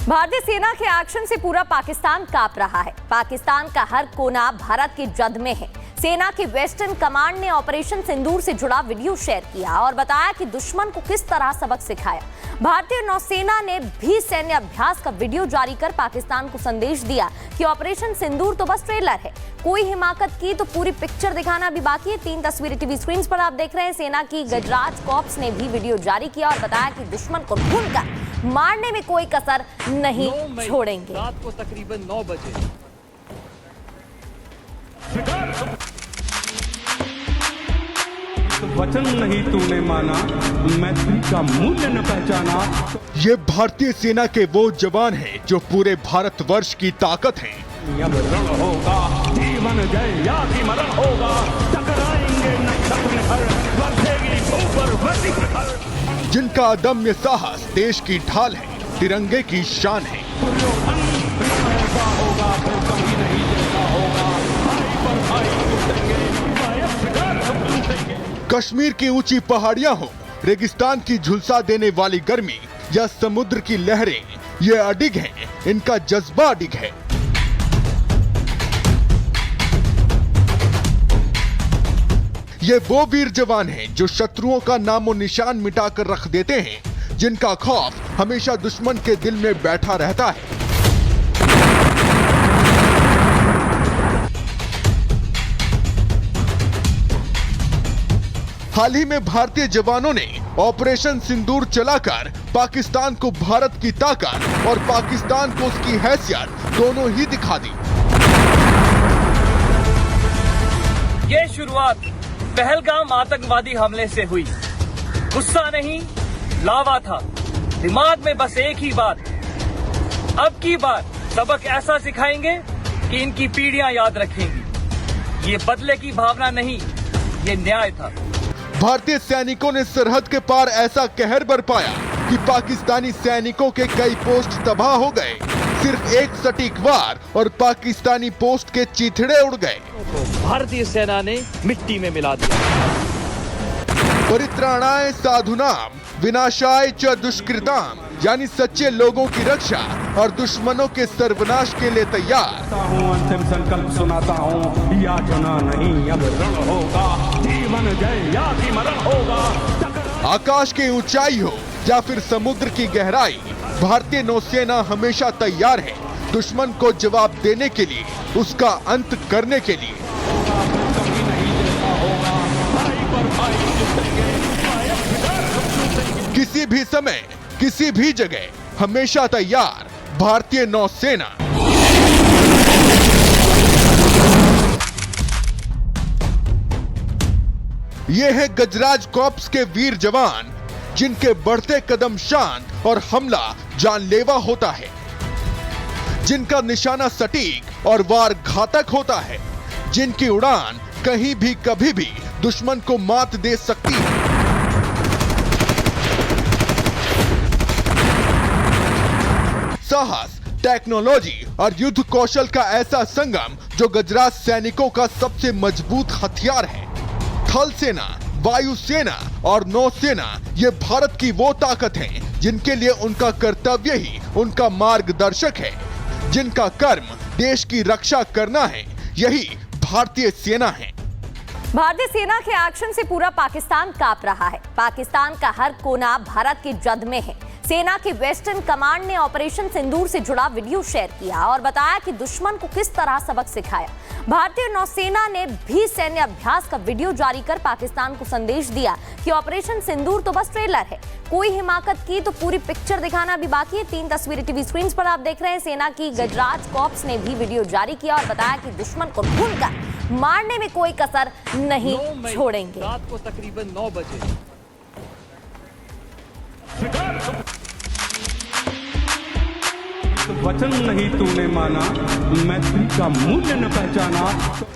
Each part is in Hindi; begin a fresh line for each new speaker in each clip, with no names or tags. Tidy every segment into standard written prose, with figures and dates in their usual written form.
भारतीय सेना के एक्शन से पूरा पाकिस्तान कांप रहा है। पाकिस्तान का हर कोना भारत के जद में है। सेना की वेस्टर्न कमांड ने ऑपरेशन सिंदूर से जुड़ा वीडियो शेयर किया और बताया कि दुश्मन को किस तरह सबक सिखाया। भारतीय नौसेना ने भी सैन्य अभ्यास का वीडियो जारी कर पाकिस्तान को संदेश दिया कि ऑपरेशन सिंदूर तो बस ट्रेलर है, कोई हिमाकत की तो पूरी पिक्चर दिखाना भी बाकी है। 3 तस्वीरें टीवी स्क्रीन पर आप देख रहे हैं। सेना की गजराज कॉर्प्स ने भी वीडियो जारी किया और बताया कि दुश्मन को ढूंढकर मारने में कोई कसर नहीं छोड़ेंगे।
रात को तकरीबन 9 बजे
वचन नहीं तूने माना, मैत्री का मूल्य न पहचाना।
ये भारतीय सेना के वो जवान हैं जो पूरे भारतवर्ष की ताकत हैं।
अब रण होगा, जीवन जय या कि मरण होगा, टकराएंगे नक्षत्र हर, बरसेगी धूप पर वर्दी प्रहर।
जिनका अदम्य साहस देश की ढाल है, तिरंगे की शान है।
होगा फिर कभी नहीं जैसा होगा, भाई पर भाई टूटेंगे,
कश्मीर की ऊंची पहाड़ियां हो, रेगिस्तान की झुलसा देने वाली गर्मी या समुद्र की लहरें, ये अडिग हैं, इनका जज्बा अडिग है। ये वो वीर जवान हैं जो शत्रुओं का नामो निशान मिटाकर रख देते हैं, जिनका खौफ हमेशा दुश्मन के दिल में बैठा रहता है। हाल ही में भारतीय जवानों ने ऑपरेशन सिंदूर चलाकर पाकिस्तान को भारत की ताकत और पाकिस्तान को उसकी हैसियत दोनों ही दिखा दी।
ये शुरुआत पहलगाम आतंकवादी हमले से हुई। गुस्सा नहीं, लावा था। दिमाग में बस एक ही बात, अब की बार सबक ऐसा सिखाएंगे कि इनकी पीढ़ियां याद रखेंगी। ये बदले की भावना नहीं, ये न्याय था।
भारतीय सैनिकों ने सरहद के पार ऐसा कहर बरपाया कि पाकिस्तानी सैनिकों के कई पोस्ट तबाह हो गए। सिर्फ एक सटीक वार और पाकिस्तानी पोस्ट के चीथड़े उड़ गए।
भारतीय सेना ने मिट्टी में मिला दिया।
परित्राणाय साधुनाम विनाशाय च दुष्कृताम, यानी सच्चे लोगों की रक्षा और दुश्मनों के सर्वनाश के लिए तैयार।
अंतिम संकल्प सुनाता हूँ, याचना नहीं अब रण होगा, जीवन जय या कि मरण होगा।
आकाश की ऊंचाई हो या फिर समुद्र की गहराई, भारतीय नौसेना हमेशा तैयार है दुश्मन को जवाब देने के लिए, उसका अंत करने के लिए। किसी भी समय, किसी भी जगह हमेशा तैयार भारतीय नौसेना। ये है गजराज कॉर्प्स के वीर जवान, जिनके बढ़ते कदम शांत और हमला जानलेवा होता है, जिनका निशाना सटीक और वार घातक होता है, जिनकी उड़ान कहीं भी कभी भी दुश्मन को मात दे सकती है। साहस, टेक्नोलॉजी और युद्ध कौशल का ऐसा संगम जो गजराज सैनिकों का सबसे मजबूत हथियार है। थल सेना, वायु सेना और नौसेना, ये भारत की वो ताकत है जिनके लिए उनका कर्तव्य ही उनका मार्गदर्शक है, जिनका कर्म देश की रक्षा करना है। यही भारतीय सेना है।
भारतीय सेना के एक्शन से पूरा पाकिस्तान कांप रहा है। पाकिस्तान का हर कोना भारत के जद में है। सेना की वेस्टर्न कमांड ने ऑपरेशन सिंदूर से जुड़ा वीडियो शेयर किया और बताया कि दुश्मन को किस तरह सबक सिखाया। भारतीय नौसेना ने भी सैन्य अभ्यास का वीडियो जारी कर पाकिस्तान को संदेश दिया कि ऑपरेशन सिंदूर तो बस ट्रेलर है, कोई हिमाकत की तो पूरी पिक्चर दिखाना भी बाकी है। 3 तस्वीरें टीवी स्क्रीन पर आप देख रहे हैं। सेना की गजराज कॉर्प्स ने भी वीडियो जारी किया और बताया कि दुश्मन को ढूंढकर मारने में कोई कसर नहीं छोड़ेंगे।
रात को तकरीबन 9 बजे
वचन नहीं तूने माना, मैत्री का मूल्य न पहचाना।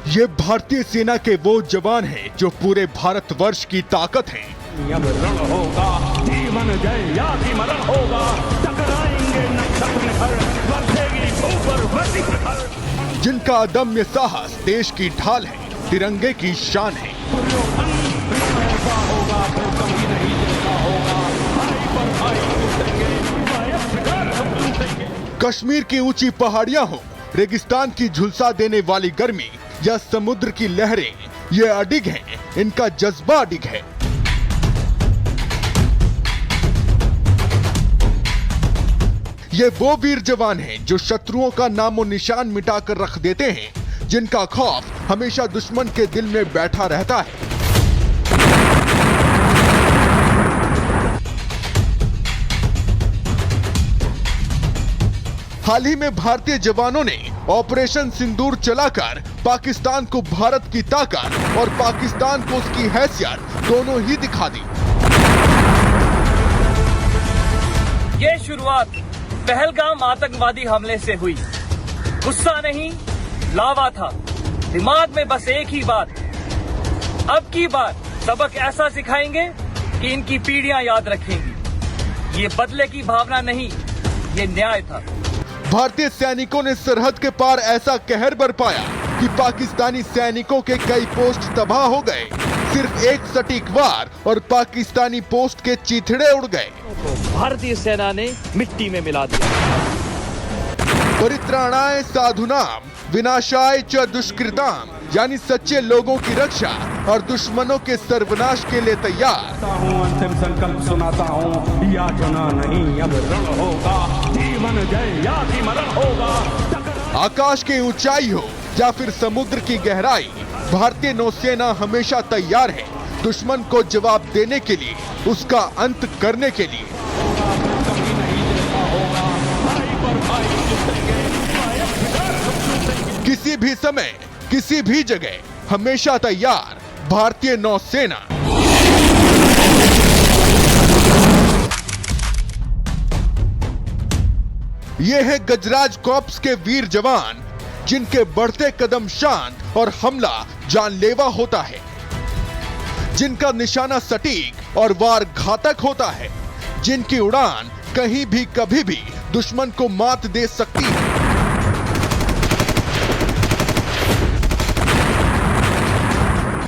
ये भारतीय सेना के वो जवान हैं जो पूरे भारतवर्ष की ताकत हैं।
अब रण होगा, जीवन जय या कि मरण होगा, टकराएंगे नक्षत्र हर, बरसेगी धूप पर वर्दी प्रहर।
जिनका अदम्य साहस देश की ढाल है, तिरंगे की शान है।
होगा फिर कभी नहीं जैसा होगा, भाई पर भाई टूटेंगे,
कश्मीर की ऊंची पहाड़ियां हो, रेगिस्तान की झुलसा देने वाली गर्मी या समुद्र की लहरें, ये अडिग हैं, इनका जज्बा अडिग है। ये वो वीर जवान हैं जो शत्रुओं का नामो निशान मिटाकर रख देते हैं, जिनका खौफ हमेशा दुश्मन के दिल में बैठा रहता है। हाल ही में भारतीय जवानों ने ऑपरेशन सिंदूर चलाकर पाकिस्तान को भारत की ताकत और पाकिस्तान को उसकी हैसियत दोनों ही दिखा दी।
ये शुरुआत पहलगाम आतंकवादी हमले से हुई। गुस्सा नहीं, लावा था। दिमाग में बस एक ही बात, अब की बार सबक ऐसा सिखाएंगे कि इनकी पीढ़ियां याद रखेंगी। ये बदले की भावना नहीं, ये न्याय था।
भारतीय सैनिकों ने सरहद के पार ऐसा कहर बरपाया कि पाकिस्तानी सैनिकों के कई पोस्ट तबाह हो गए। सिर्फ एक सटीक वार और पाकिस्तानी पोस्ट के चीथड़े उड़ गए।
भारतीय सेना ने मिट्टी में मिला दिया।
परित्राणाय साधुनाम विनाशाय च दुष्कृताम, यानी सच्चे लोगों की रक्षा और दुश्मनों के सर्वनाश के लिए तैयार।
अंतिम संकल्प सुनाता हूँ, या जना नहीं अब रण होगा, जीवन जय या कि मरण होगा।
आकाश की ऊंचाई हो या फिर समुद्र की गहराई, भारतीय नौसेना हमेशा तैयार है दुश्मन को जवाब देने के लिए, उसका अंत करने के लिए। किसी भी समय, किसी भी जगह हमेशा तैयार भारतीय नौसेना। ये है गजराज कॉर्प्स के वीर जवान, जिनके बढ़ते कदम शांत और हमला जानलेवा होता है, जिनका निशाना सटीक और वार घातक होता है, जिनकी उड़ान कहीं भी कभी भी दुश्मन को मात दे सकती है।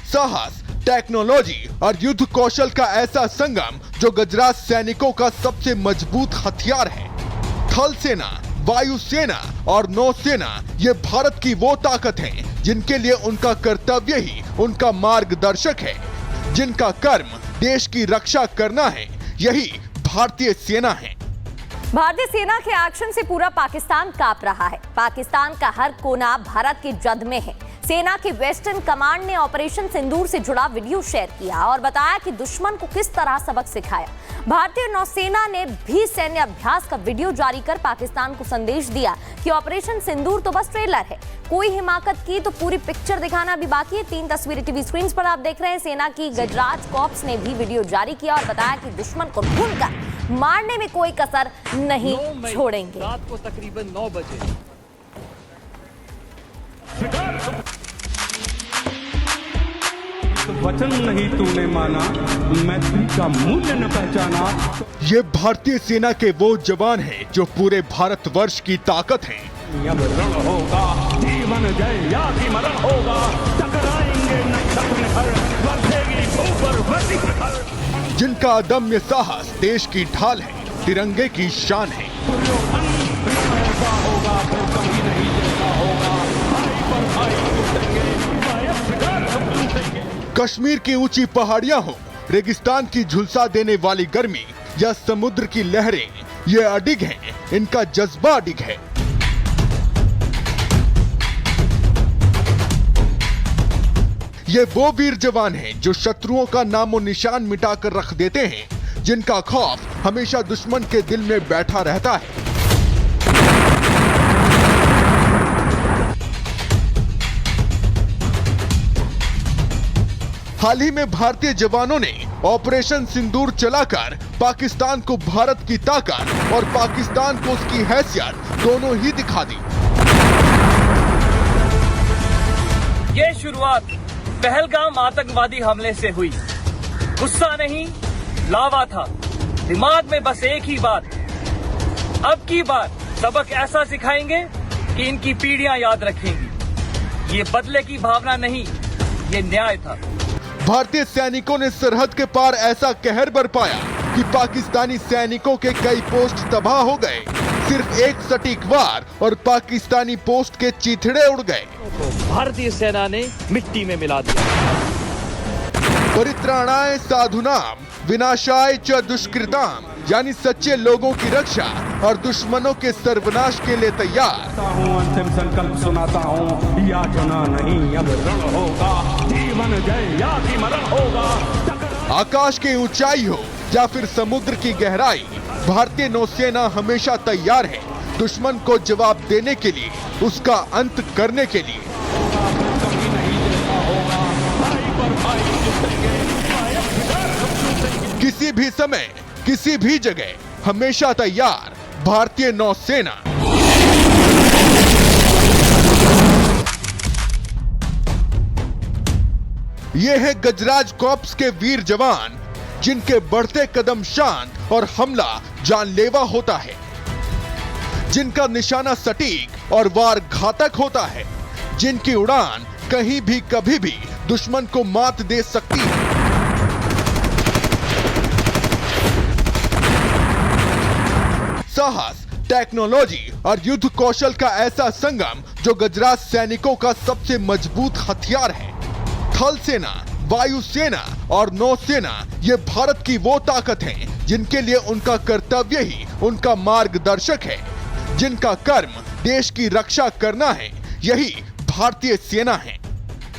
साहस, टेक्नोलॉजी और युद्ध कौशल का ऐसा संगम जो गजराज सैनिकों का सबसे मजबूत हथियार है। थल सेना, वायु सेना और नौसेना ये भारत की वो ताकत है जिनके लिए उनका कर्तव्य ही उनका मार्गदर्शक है, जिनका कर्म देश की रक्षा करना है, यही भारतीय सेना है।
भारतीय सेना के एक्शन से पूरा पाकिस्तान कांप रहा है। पाकिस्तान का हर कोना भारत के जद में है। सेना की वेस्टर्न कमांड ने ऑपरेशन सिंदूर से जुड़ा वीडियो शेयर किया और बताया कि दुश्मन को किस तरह सबक सिखाया। भारतीय नौसेना ने भी सैन्य अभ्यास का वीडियो जारी कर पाकिस्तान को संदेश दिया कि ऑपरेशन सिंदूर तो बस ट्रेलर है, कोई हिमाकत की तो पूरी पिक्चर दिखाना भी बाकी है। 3 तस्वीरें टीवी स्क्रीन पर आप देख रहे हैं। सेना की गजराज कॉर्प्स ने भी वीडियो जारी किया और बताया कि दुश्मन को ढूंढकर मारने में कोई कसर नहीं छोड़ेंगे।
रात को तकरीबन 9 बजे
वचन नहीं तूने माना, मैत्री का मूल्य न पहचाना।
ये भारतीय सेना के वो जवान हैं जो पूरे भारतवर्ष की ताकत हैं।
अब रण होगा, जीवन जय या कि मरण होगा, टकराएंगे नक्षत्र हर, बरसेगी ऊपर बरसी हर।
जिनका अदम्य साहस देश की ढाल है, तिरंगे की शान है।
होगा फिर कभी नहीं देखा होगा, भाई पर भाई टूटेंगे,
कश्मीर की ऊंची पहाड़ियां हो, रेगिस्तान की झुलसा देने वाली गर्मी या समुद्र की लहरें, ये अडिग हैं, इनका जज्बा अडिग है। ये वो वीर जवान हैं जो शत्रुओं का नामो निशान मिटाकर रख देते हैं, जिनका खौफ हमेशा दुश्मन के दिल में बैठा रहता है। हाल ही में भारतीय जवानों ने ऑपरेशन सिंदूर चलाकर पाकिस्तान को भारत की ताकत और पाकिस्तान को उसकी हैसियत दोनों ही दिखा दी।
ये शुरुआत पहलगाम आतंकवादी हमले से हुई। गुस्सा नहीं, लावा था। दिमाग में बस एक ही बात, अब की बार सबक ऐसा सिखाएंगे कि इनकी पीढ़ियां याद रखेंगी। ये बदले की भावना नहीं, ये न्याय था।
भारतीय सैनिकों ने सरहद के पार ऐसा कहर बरपाया कि पाकिस्तानी सैनिकों के कई पोस्ट तबाह हो गए। सिर्फ एक सटीक वार और पाकिस्तानी पोस्ट के चीथड़े उड़ गए।
भारतीय सेना ने मिट्टी में मिला दिया।
परित्राणाय साधुनाम विनाशाय च दुष्कृताम, यानी सच्चे लोगों की रक्षा और दुश्मनों के सर्वनाश के लिए तैयार।
अंतिम संकल्प सुनाता हूँ, याचना नहीं अब रण होगा, जीवन जय या कि मरण होगा।
आकाश की ऊंचाई हो या फिर समुद्र की गहराई, भारतीय नौसेना हमेशा तैयार है दुश्मन को जवाब देने के लिए, उसका अंत करने के लिए। किसी भी समय, किसी भी जगह हमेशा तैयार भारतीय नौसेना। ये है गजराज कॉर्प्स के वीर जवान, जिनके बढ़ते कदम शांत और हमला जानलेवा होता है, जिनका निशाना सटीक और वार घातक होता है, जिनकी उड़ान कहीं भी कभी भी दुश्मन को मात दे सकती है। साहस, टेक्नोलॉजी और युद्ध कौशल का ऐसा संगम जो गजराज सैनिकों का सबसे मजबूत हथियार है। थल सेना, वायु सेना और नौसेना ये भारत की वो ताकत है जिनके लिए उनका कर्तव्य ही उनका मार्गदर्शक है, जिनका कर्म देश की रक्षा करना है। यही भारतीय सेना है।